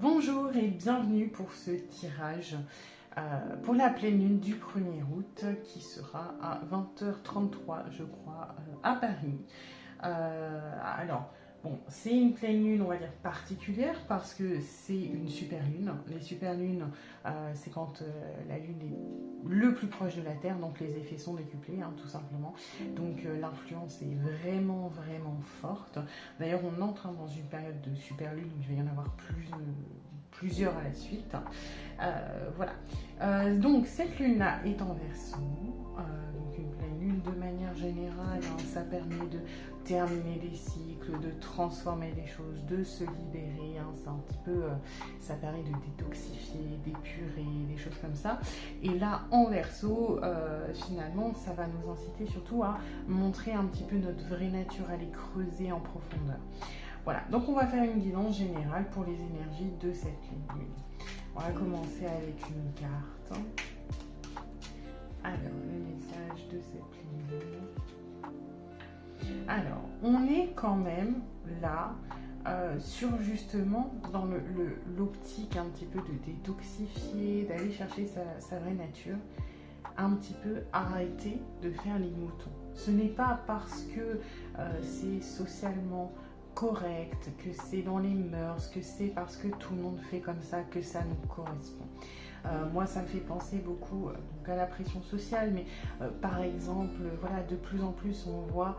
Bonjour et bienvenue pour ce tirage pour la pleine lune du 1er août qui sera à 20h33 je crois à Paris. Alors, bon, c'est une pleine lune, on va dire, particulière parce que c'est une super lune. Les super lunes, c'est quand la lune est le plus proche de la Terre, donc les effets sont décuplés, hein, tout simplement. Donc l'influence est vraiment, vraiment forte. D'ailleurs, on entre dans une période de super lune où il va y en avoir plusieurs à la suite. Voilà. Donc cette lune-là est en Verseau. Donc une pleine lune de manière générale, hein, ça permet de terminer des cycles, de transformer des choses, de se libérer. Hein, c'est un petit peu, ça permet de détoxifier, d'épurer, des choses comme ça. Et là, en Verseau, finalement, ça va nous inciter surtout à montrer un petit peu notre vraie nature, à les creuser en profondeur. Voilà, donc on va faire une guidance générale pour les énergies de cette lune. On va commencer avec une carte. Alors, le message de cette lune. Alors, on est quand même là sur justement dans l'optique un petit peu de détoxifier, d'aller chercher sa vraie nature, un petit peu arrêter de faire les moutons. Ce n'est pas parce que c'est socialement correct, que c'est dans les mœurs, que c'est parce que tout le monde fait comme ça que ça nous correspond. Moi, ça me fait penser beaucoup donc à la pression sociale, mais par exemple, voilà, de plus en plus, on voit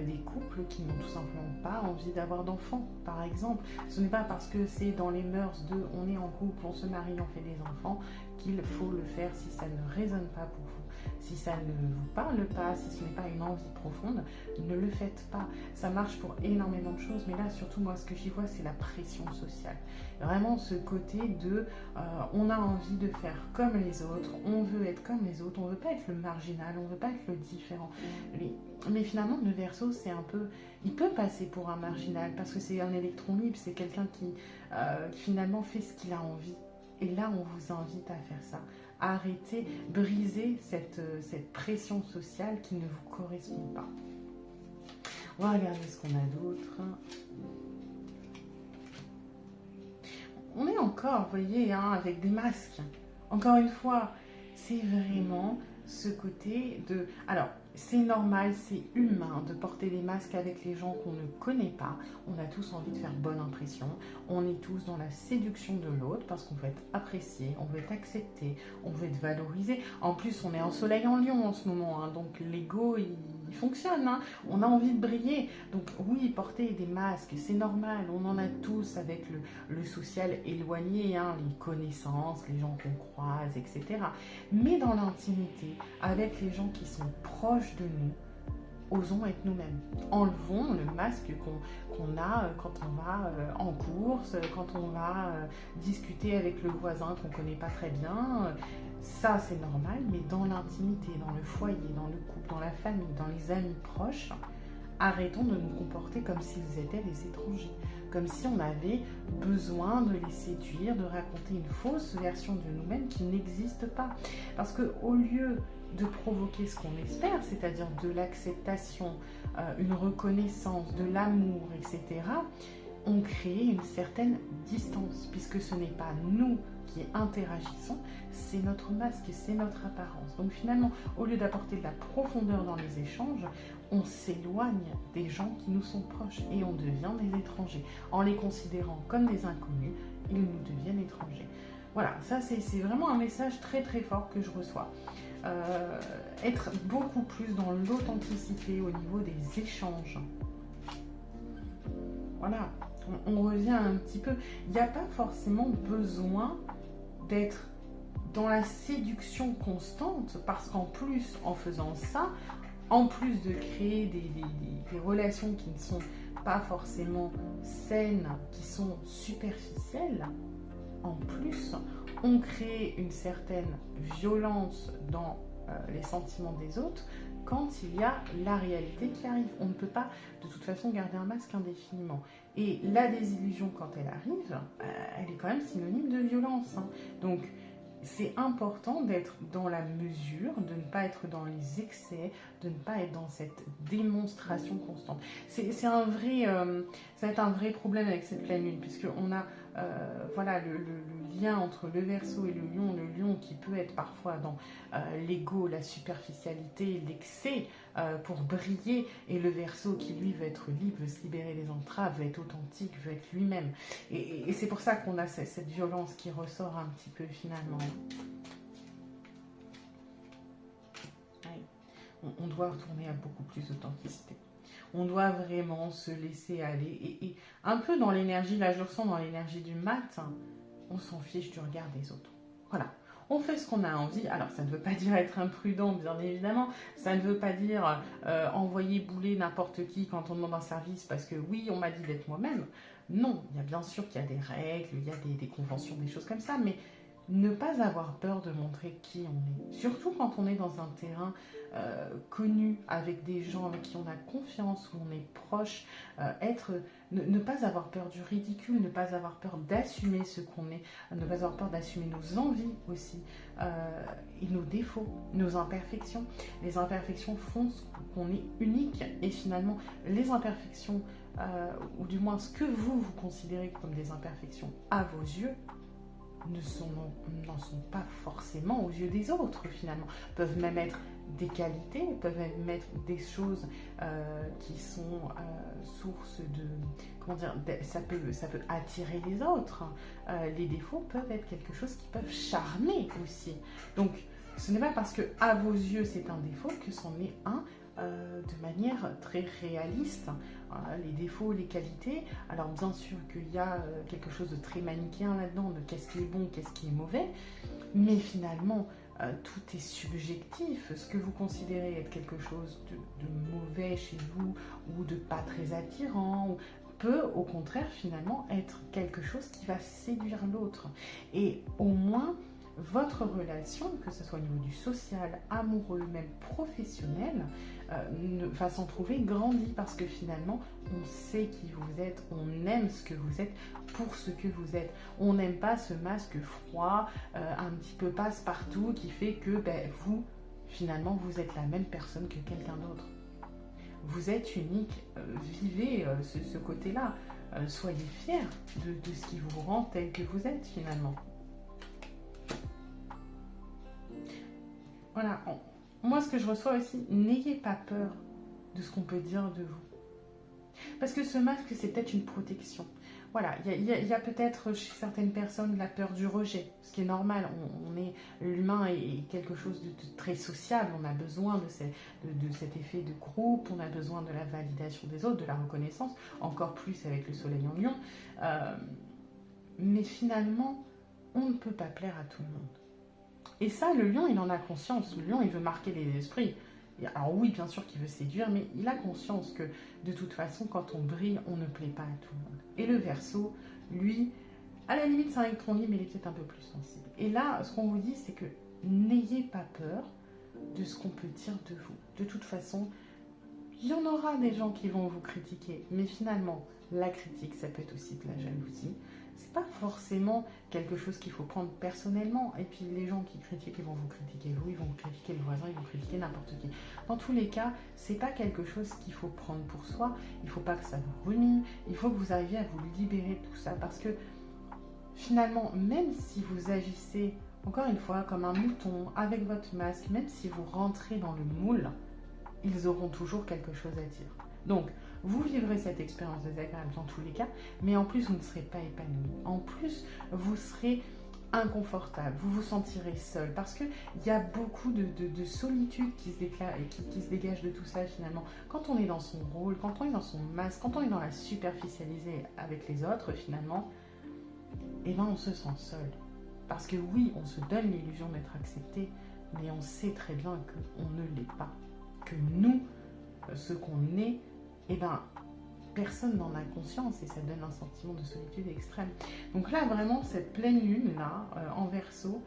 des couples qui n'ont tout simplement pas envie d'avoir d'enfants, par exemple. Ce n'est pas parce que c'est dans les mœurs de on est en couple, on se marie, on fait des enfants, qu'il faut le faire si ça ne résonne pas pour vous. Si ça ne vous parle pas, si ce n'est pas une envie profonde, ne le faites pas. Ça marche pour énormément de choses, mais là, surtout, moi, ce que j'y vois, c'est la pression sociale. Vraiment, ce côté de on a envie de faire comme les autres, on veut être comme les autres, on ne veut pas être le marginal, on ne veut pas être le différent. Mais finalement, le Verseau, c'est un peu... Il peut passer pour un marginal, parce que c'est un électron libre, c'est quelqu'un qui finalement fait ce qu'il a envie. Et là, on vous invite à faire ça. Arrêtez, brisez cette pression sociale qui ne vous correspond pas. On va regarder ce qu'on a d'autre. On est encore, vous voyez, hein, avec des masques. Encore une fois, c'est vraiment ce côté de... Alors, c'est normal, c'est humain de porter des masques avec les gens qu'on ne connaît pas. On a tous envie de faire bonne impression. On est tous dans la séduction de l'autre parce qu'on veut être apprécié, on veut être accepté, on veut être valorisé. En plus, on est en soleil en Lion en ce moment, hein, donc l'ego, il fonctionne. Hein. On a envie de briller. Donc oui, porter des masques, c'est normal. On en a tous avec le social éloigné, hein, les connaissances, les gens qu'on croise, etc. Mais dans l'intimité, avec les gens qui sont proches de nous, osons être nous-mêmes. Enlevons le masque qu'on a quand on va en course, quand on va discuter avec le voisin qu'on ne connaît pas très bien. Ça, c'est normal, mais dans l'intimité, dans le foyer, dans le couple, dans la famille, dans les amis proches, arrêtons de nous comporter comme s'ils étaient des étrangers, comme si on avait besoin de les séduire, de raconter une fausse version de nous-mêmes qui n'existe pas. Parce qu'au lieu de provoquer ce qu'on espère, c'est-à-dire de l'acceptation, une reconnaissance, de l'amour, etc., on crée une certaine distance, puisque ce n'est pas nous qui interagissons, c'est notre masque, c'est notre apparence. Donc finalement, au lieu d'apporter de la profondeur dans les échanges, on s'éloigne des gens qui nous sont proches et on devient des étrangers. En les considérant comme des inconnus, ils nous deviennent étrangers. Voilà, ça c'est vraiment un message très très fort que je reçois. Être beaucoup plus dans l'authenticité au niveau des échanges. Voilà, on revient un petit peu. Il n'y a pas forcément besoin d'être dans la séduction constante parce qu'en plus, en faisant ça, en plus de créer des relations qui ne sont pas forcément saines, qui sont superficielles, en plus, on crée une certaine violence dans les sentiments des autres quand il y a la réalité qui arrive. On ne peut pas de toute façon garder un masque indéfiniment. Et la désillusion, quand elle arrive, elle est quand même synonyme de violence. Hein. Donc, c'est important d'être dans la mesure, de ne pas être dans les excès, de ne pas être dans cette démonstration constante. Ça va être un vrai problème avec cette pleine lune, puisqu'on a voilà, le lien entre le Verseau et le lion qui peut être parfois dans l'ego, la superficialité, l'excès pour briller, et le Verseau qui lui veut être libre, veut se libérer des entraves, veut être authentique, veut être lui-même. Et c'est pour ça qu'on a cette violence qui ressort un petit peu finalement. Ouais. On doit retourner à beaucoup plus d'authenticité. On doit vraiment se laisser aller. Et un peu dans l'énergie, là je le ressens dans l'énergie du matin, on s'en fiche du regard des autres. Voilà. On fait ce qu'on a envie. Alors, ça ne veut pas dire être imprudent, bien évidemment. Ça ne veut pas dire envoyer bouler n'importe qui quand on demande un service parce que oui, on m'a dit d'être moi-même. Non, il y a bien sûr qu'il y a des règles, il y a des conventions, des choses comme ça, mais ne pas avoir peur de montrer qui on est. Surtout quand on est dans un terrain connu, avec des gens avec qui on a confiance, où on est proche, ne pas avoir peur du ridicule, ne pas avoir peur d'assumer ce qu'on est, ne pas avoir peur d'assumer nos envies aussi, et nos défauts, nos imperfections. Les imperfections font qu'on est unique, et finalement, les imperfections, ou du moins ce que vous considérez comme des imperfections à vos yeux, n'en sont pas forcément aux yeux des autres finalement, peuvent même être des qualités, peuvent même être des choses qui sont source de, comment dire, ça peut attirer les autres. Les défauts peuvent être quelque chose qui peuvent charmer aussi. Donc ce n'est pas parce que à vos yeux c'est un défaut que c'en est un de manière très réaliste. Les défauts, les qualités, alors bien sûr qu'il y a quelque chose de très manichéen là-dedans, de qu'est-ce qui est bon, qu'est-ce qui est mauvais, mais finalement tout est subjectif. Ce que vous considérez être quelque chose de mauvais chez vous ou de pas très attirant peut au contraire finalement être quelque chose qui va séduire l'autre. Et au moins votre relation, que ce soit au niveau du social, amoureux, même professionnel, va s'en trouver grandie parce que finalement, on sait qui vous êtes, on aime ce que vous êtes pour ce que vous êtes. On n'aime pas ce masque froid, un petit peu passe-partout qui fait que vous, finalement, vous êtes la même personne que quelqu'un d'autre. Vous êtes unique, vivez ce côté-là, soyez fiers de ce qui vous rend tel que vous êtes finalement. Voilà, moi ce que je reçois aussi, n'ayez pas peur de ce qu'on peut dire de vous. Parce que ce masque, c'est peut-être une protection. Voilà, il y a peut-être chez certaines personnes la peur du rejet, ce qui est normal. L'humain est quelque chose de très sociable, on a besoin de cet effet de groupe, on a besoin de la validation des autres, de la reconnaissance, encore plus avec le soleil en lion. Mais finalement, on ne peut pas plaire à tout le monde. Et ça, le lion, il en a conscience. Le lion, il veut marquer les esprits. Alors oui, bien sûr qu'il veut séduire, mais il a conscience que de toute façon, quand on brille, on ne plaît pas à tout le monde. Et le Verseau, lui, à la limite, c'est un électron libre, mais il est peut-être un peu plus sensible. Et là, ce qu'on vous dit, c'est que n'ayez pas peur de ce qu'on peut dire de vous. De toute façon, il y en aura des gens qui vont vous critiquer, mais finalement, la critique, ça peut être aussi de la jalousie. C'est pas forcément quelque chose qu'il faut prendre personnellement. Et puis les gens qui critiquent, ils vont vous critiquer vous, ils vont critiquer le voisin, ils vont critiquer n'importe qui. Dans tous les cas, c'est pas quelque chose qu'il faut prendre pour soi. Il faut pas que ça vous rumine. Il faut que vous arriviez à vous libérer de tout ça. Parce que finalement, même si vous agissez, encore une fois, comme un mouton, avec votre masque, même si vous rentrez dans le moule, ils auront toujours quelque chose à dire. Donc, vous vivrez cette expérience désagréable dans tous les cas, mais en plus, vous ne serez pas épanoui. En plus, vous serez inconfortable, vous vous sentirez seul, parce qu'il y a beaucoup de solitude qui se dégage de tout ça finalement. Quand on est dans son rôle, quand on est dans son masque, quand on est dans la superficialisée avec les autres finalement, eh ben on se sent seul. Parce que oui, on se donne l'illusion d'être accepté, mais on sait très bien qu'on ne l'est pas. Que nous, ce qu'on est, eh ben, personne n'en a conscience et ça donne un sentiment de solitude extrême. Donc là, vraiment, cette pleine lune-là, en Verseau,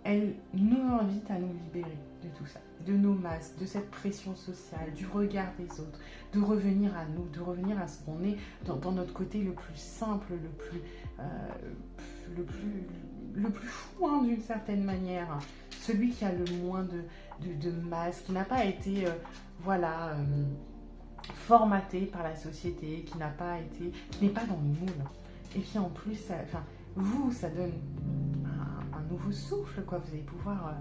elle nous invite à nous libérer de tout ça, de nos masques, de cette pression sociale, du regard des autres, de revenir à nous, de revenir à ce qu'on est dans notre côté le plus simple, le plus fou hein, d'une certaine manière, celui qui a le moins de masques, qui n'a pas été, formaté par la société, qui n'est pas dans le moule. Et puis en plus, ça donne un nouveau souffle, quoi. Vous allez pouvoir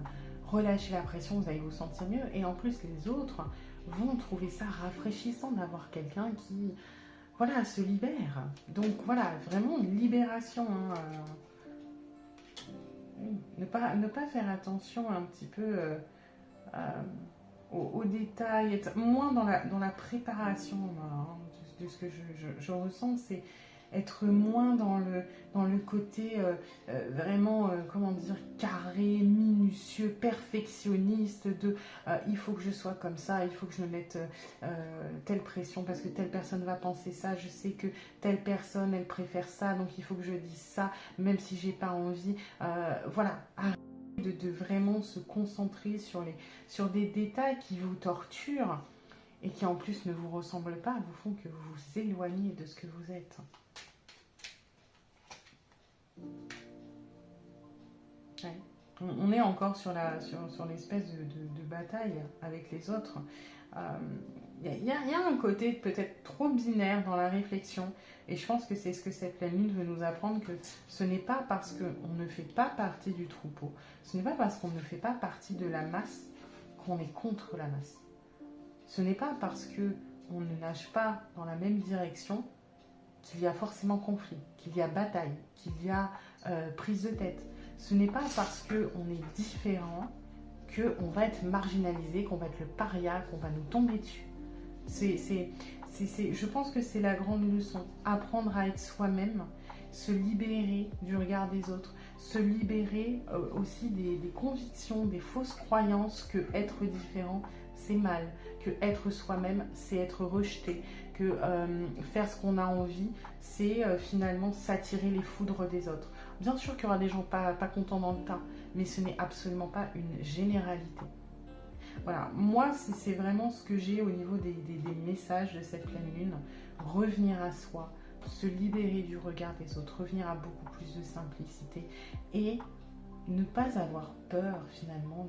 relâcher la pression, vous allez vous sentir mieux. Et en plus, les autres vont trouver ça rafraîchissant d'avoir quelqu'un qui, voilà, se libère. Donc voilà, vraiment une libération. Hein, ne pas faire attention un petit peu aux détails, être moins dans la préparation hein, de ce que je ressens, c'est être moins dans le côté vraiment, comment dire, carré, minutieux, perfectionniste de il faut que je sois comme ça, il faut que je me mette telle pression parce que telle personne va penser ça, je sais que telle personne elle préfère ça, donc il faut que je dise ça, même si j'ai pas envie. Voilà, arrêtez de vraiment se concentrer sur des détails qui vous torturent et qui en plus ne vous ressemblent pas, vous font que vous vous éloignez de ce que vous êtes. Ouais. On est encore sur l'espèce de bataille avec les autres. Il y a un côté peut-être trop binaire dans la réflexion et je pense que c'est ce que cette pleine lune veut nous apprendre, que ce n'est pas parce qu'on ne fait pas partie du troupeau, ce n'est pas parce qu'on ne fait pas partie de la masse qu'on est contre la masse. Ce n'est pas parce qu'on ne nage pas dans la même direction qu'il y a forcément conflit, qu'il y a bataille, qu'il y a prise de tête. Ce n'est pas parce qu'on est différent qu'on va être marginalisé, qu'on va être le paria, qu'on va nous tomber dessus. Je pense que c'est la grande leçon. Apprendre à être soi-même, se libérer du regard des autres, se libérer aussi des convictions, des fausses croyances que être différent, c'est mal, que être soi-même, c'est être rejeté, que faire ce qu'on a envie, c'est finalement s'attirer les foudres des autres. Bien sûr qu'il y aura des gens pas contents dans le tas, mais ce n'est absolument pas une généralité. Voilà, moi c'est vraiment ce que j'ai au niveau des messages de cette pleine lune. Revenir à soi, se libérer du regard des autres, revenir à beaucoup plus de simplicité et ne pas avoir peur finalement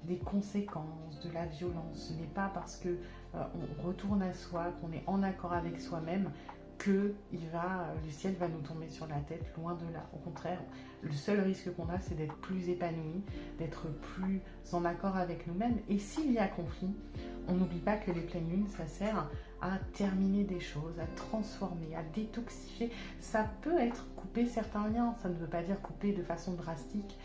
des conséquences, de la violence. Ce n'est pas parce que on retourne à soi, qu'on est en accord avec soi-même, que le ciel va nous tomber sur la tête, loin de là. Au contraire, le seul risque qu'on a, c'est d'être plus épanoui, d'être plus en accord avec nous-mêmes. Et s'il y a conflit, on n'oublie pas que les pleines lunes, ça sert à terminer des choses, à transformer, à détoxifier. Ça peut être couper certains liens, ça ne veut pas dire couper de façon drastique.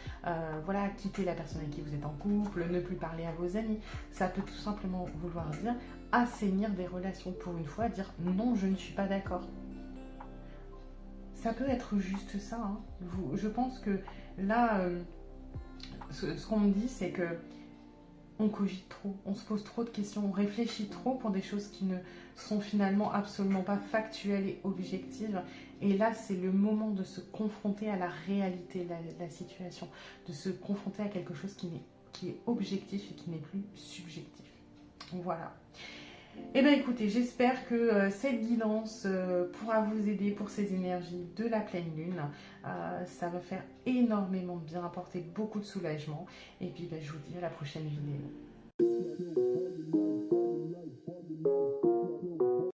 Voilà, quitter la personne avec qui vous êtes en couple, ne plus parler à vos amis. Ça peut tout simplement vouloir dire assainir des relations pour une fois, dire non, je ne suis pas d'accord. Ça peut être juste ça. Hein. Je pense que là, ce qu'on me dit, c'est que on cogite trop, on se pose trop de questions, on réfléchit trop pour des choses qui ne sont finalement absolument pas factuelles et objectives. Et là, c'est le moment de se confronter à la réalité de la situation, de se confronter à quelque chose qui est objectif et qui n'est plus subjectif. Voilà. Eh bien écoutez, j'espère que cette guidance pourra vous aider pour ces énergies de la pleine lune. Ça va faire énormément de bien, apporter beaucoup de soulagement. Et puis je vous dis à la prochaine vidéo.